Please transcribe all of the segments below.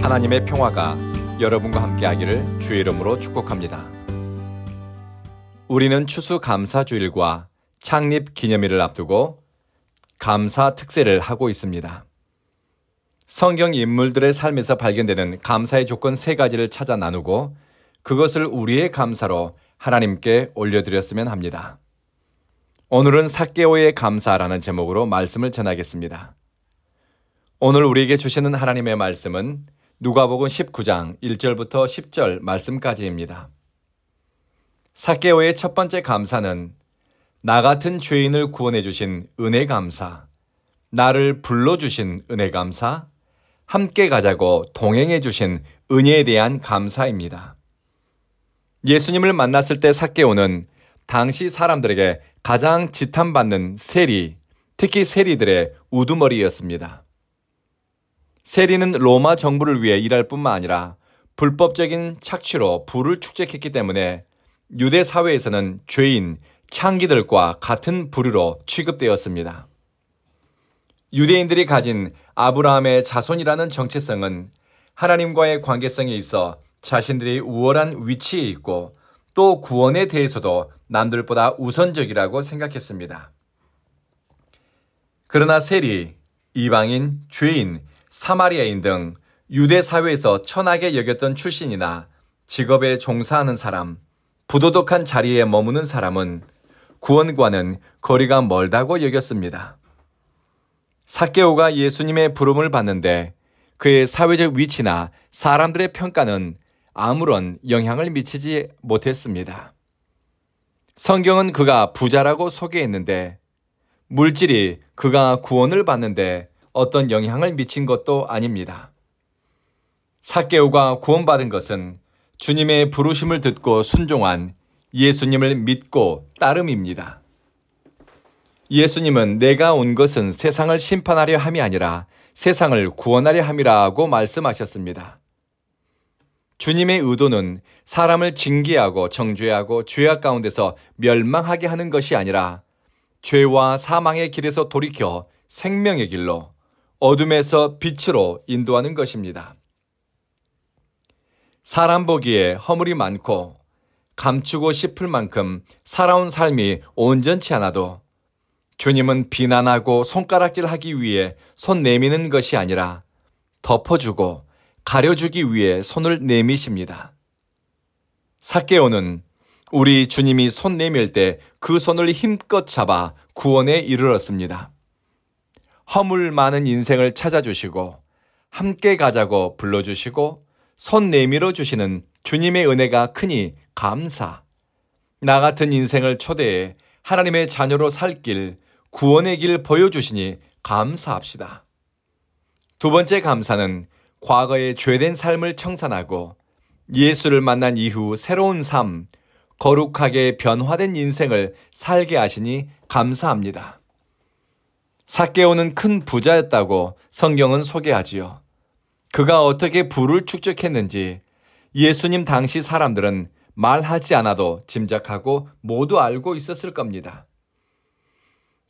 하나님의 평화가 여러분과 함께하기를 주의 이름으로 축복합니다. 우리는 추수감사주일과 창립기념일을 앞두고 감사 특세를 하고 있습니다. 성경 인물들의 삶에서 발견되는 감사의 조건 3가지를 찾아 나누고 그것을 우리의 감사로 하나님께 올려드렸으면 합니다. 오늘은 삭개오의 감사라는 제목으로 말씀을 전하겠습니다. 오늘 우리에게 주시는 하나님의 말씀은 누가복음 19장 1절부터 10절 말씀까지입니다. 삭개오의 첫 번째 감사는 나 같은 죄인을 구원해 주신 은혜 감사, 나를 불러주신 은혜 감사, 함께 가자고 동행해 주신 은혜에 대한 감사입니다. 예수님을 만났을 때 삭개오는 당시 사람들에게 가장 지탄받는 세리, 특히 세리들의 우두머리였습니다. 세리는 로마 정부를 위해 일할 뿐만 아니라 불법적인 착취로 부를 축적했기 때문에 유대 사회에서는 죄인, 창기들과 같은 부류로 취급되었습니다. 유대인들이 가진 아브라함의 자손이라는 정체성은 하나님과의 관계성에 있어 자신들이 우월한 위치에 있고 또 구원에 대해서도 남들보다 우선적이라고 생각했습니다. 그러나 세리, 이방인, 죄인, 사마리아인 등 유대 사회에서 천하게 여겼던 출신이나 직업에 종사하는 사람, 부도덕한 자리에 머무는 사람은 구원과는 거리가 멀다고 여겼습니다. 삭개오가 예수님의 부름을 받는데 그의 사회적 위치나 사람들의 평가는 아무런 영향을 미치지 못했습니다. 성경은 그가 부자라고 소개했는데 물질이 그가 구원을 받는데 어떤 영향을 미친 것도 아닙니다. 삭개오가 구원받은 것은 주님의 부르심을 듣고 순종한 예수님을 믿고 따름입니다. 예수님은 내가 온 것은 세상을 심판하려 함이 아니라 세상을 구원하려 함이라고 말씀하셨습니다. 주님의 의도는 사람을 징계하고 정죄하고 죄악 가운데서 멸망하게 하는 것이 아니라 죄와 사망의 길에서 돌이켜 생명의 길로, 어둠에서 빛으로 인도하는 것입니다. 사람 보기에 허물이 많고 감추고 싶을 만큼 살아온 삶이 온전치 않아도 주님은 비난하고 손가락질하기 위해 손 내미는 것이 아니라 덮어주고 가려주기 위해 손을 내미십니다. 삭개오는 우리 주님이 손 내밀 때 그 손을 힘껏 잡아 구원에 이르렀습니다. 허물 많은 인생을 찾아주시고 함께 가자고 불러주시고 손 내밀어 주시는 주님의 은혜가 크니 감사. 나 같은 인생을 초대해 하나님의 자녀로 살 길, 구원의 길 보여주시니 감사합시다. 두 번째 감사는 과거의 죄된 삶을 청산하고 예수를 만난 이후 새로운 삶, 거룩하게 변화된 인생을 살게 하시니 감사합니다. 삭개오는 큰 부자였다고 성경은 소개하지요. 그가 어떻게 부를 축적했는지 예수님 당시 사람들은 말하지 않아도 짐작하고 모두 알고 있었을 겁니다.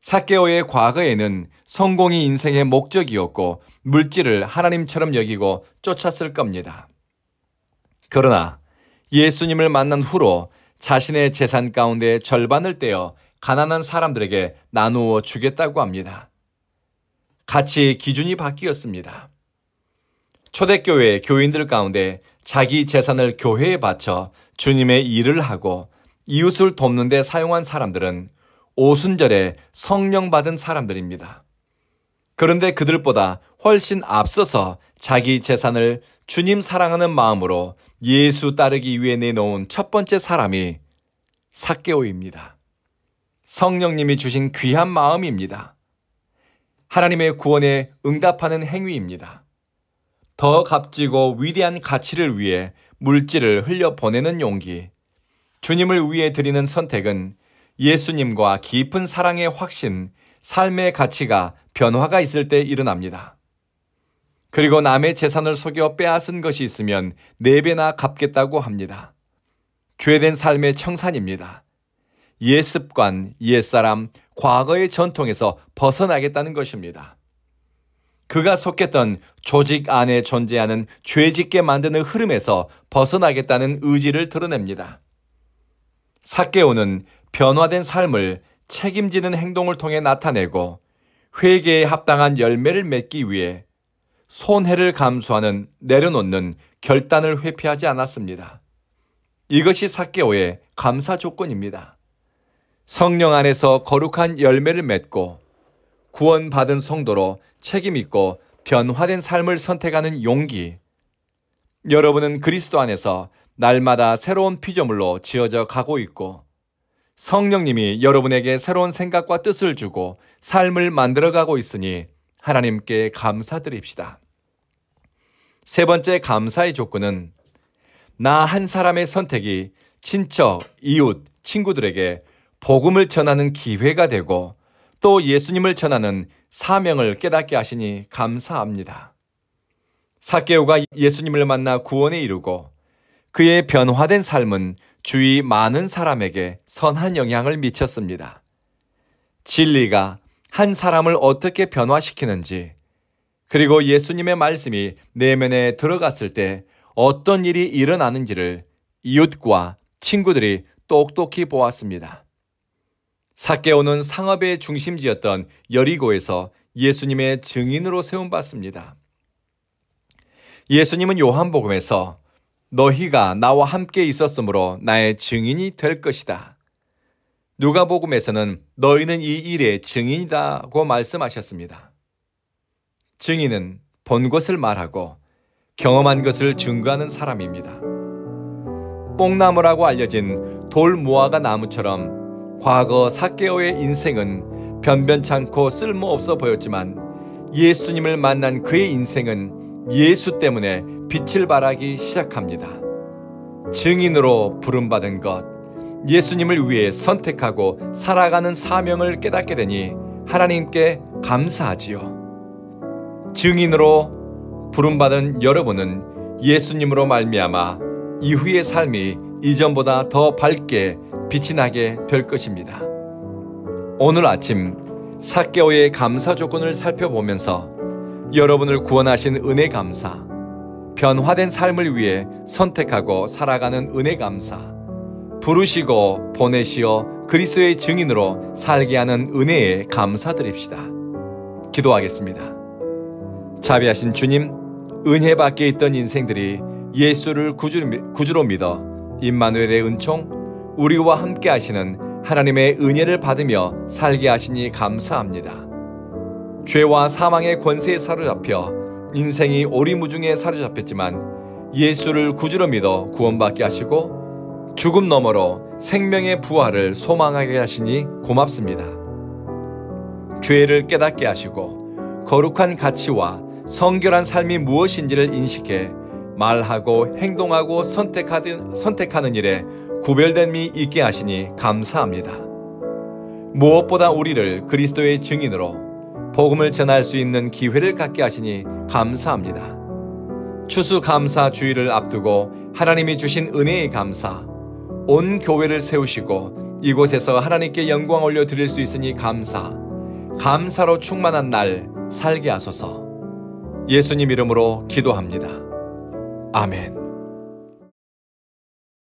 삭개오의 과거에는 성공이 인생의 목적이었고 물질을 하나님처럼 여기고 쫓았을 겁니다. 그러나 예수님을 만난 후로 자신의 재산 가운데 절반을 떼어 가난한 사람들에게 나누어 주겠다고 합니다. 가치의 기준이 바뀌었습니다. 초대교회 교인들 가운데 자기 재산을 교회에 바쳐 주님의 일을 하고 이웃을 돕는 데 사용한 사람들은 오순절에 성령 받은 사람들입니다. 그런데 그들보다 훨씬 앞서서 자기 재산을 주님 사랑하는 마음으로 예수 따르기 위해 내놓은 첫 번째 사람이 삭개오입니다. 성령님이 주신 귀한 마음입니다. 하나님의 구원에 응답하는 행위입니다. 더 값지고 위대한 가치를 위해 물질을 흘려보내는 용기, 주님을 위해 드리는 선택은 예수님과 깊은 사랑의 확신, 삶의 가치가 변화가 있을 때 일어납니다. 그리고 남의 재산을 속여 빼앗은 것이 있으면 4배나 갚겠다고 합니다. 죄된 삶의 청산입니다. 옛습관, 옛사람, 과거의 전통에서 벗어나겠다는 것입니다. 그가 속했던 조직 안에 존재하는 죄짓게 만드는 흐름에서 벗어나겠다는 의지를 드러냅니다. 삭개오는 변화된 삶을 책임지는 행동을 통해 나타내고 회개에 합당한 열매를 맺기 위해 손해를 감수하는 내려놓는 결단을 회피하지 않았습니다. 이것이 삭개오의 감사 조건입니다. 성령 안에서 거룩한 열매를 맺고 구원받은 성도로 책임있고 변화된 삶을 선택하는 용기. 여러분은 그리스도 안에서 날마다 새로운 피조물로 지어져 가고 있고 성령님이 여러분에게 새로운 생각과 뜻을 주고 삶을 만들어가고 있으니 하나님께 감사드립시다. 세 번째 감사의 조건은 나 한 사람의 선택이 친척, 이웃, 친구들에게 복음을 전하는 기회가 되고 또 예수님을 전하는 사명을 깨닫게 하시니 감사합니다. 삭개오가 예수님을 만나 구원에 이르고 그의 변화된 삶은 주위 많은 사람에게 선한 영향을 미쳤습니다. 진리가 한 사람을 어떻게 변화시키는지, 그리고 예수님의 말씀이 내면에 들어갔을 때 어떤 일이 일어나는지를 이웃과 친구들이 똑똑히 보았습니다. 삭개오는 상업의 중심지였던 여리고에서 예수님의 증인으로 세움받습니다. 예수님은 요한복음에서 너희가 나와 함께 있었으므로 나의 증인이 될 것이다. 누가복음에서는 너희는 이 일의 증인이다고 말씀하셨습니다. 증인은 본 것을 말하고 경험한 것을 증거하는 사람입니다. 뽕나무라고 알려진 돌무화과 나무처럼 과거 삭개오의 인생은 변변찮고 쓸모없어 보였지만 예수님을 만난 그의 인생은 예수 때문에 빛을 발하기 시작합니다. 증인으로 부름받은 것, 예수님을 위해 선택하고 살아가는 사명을 깨닫게 되니 하나님께 감사하지요. 증인으로 부름받은 여러분은 예수님으로 말미암아 이후의 삶이 이전보다 더 밝게 빛이 나게 될 것입니다. 오늘 아침 삭개오의 감사 조건을 살펴보면서 여러분을 구원하신 은혜 감사, 변화된 삶을 위해 선택하고 살아가는 은혜 감사, 부르시고 보내시어 그리스도의 증인으로 살게 하는 은혜에 감사드립시다. 기도하겠습니다. 자비하신 주님, 은혜 밖에 있던 인생들이 예수를 구주로 믿어 임마누엘의 은총, 우리와 함께 하시는 하나님의 은혜를 받으며 살게 하시니 감사합니다. 죄와 사망의 권세에 사로잡혀 인생이 오리무중에 사로잡혔지만 예수를 구주로 믿어 구원받게 하시고 죽음 너머로 생명의 부활을 소망하게 하시니 고맙습니다. 죄를 깨닫게 하시고 거룩한 가치와 성결한 삶이 무엇인지를 인식해 말하고 행동하고 선택하는 일에 구별됨이 있게 하시니 감사합니다. 무엇보다 우리를 그리스도의 증인으로 복음을 전할 수 있는 기회를 갖게 하시니 감사합니다. 추수감사 주일을 앞두고 하나님이 주신 은혜의 감사, 온 교회를 세우시고 이곳에서 하나님께 영광 올려드릴 수 있으니 감사로 충만한 날 살게 하소서. 예수님 이름으로 기도합니다. 아멘.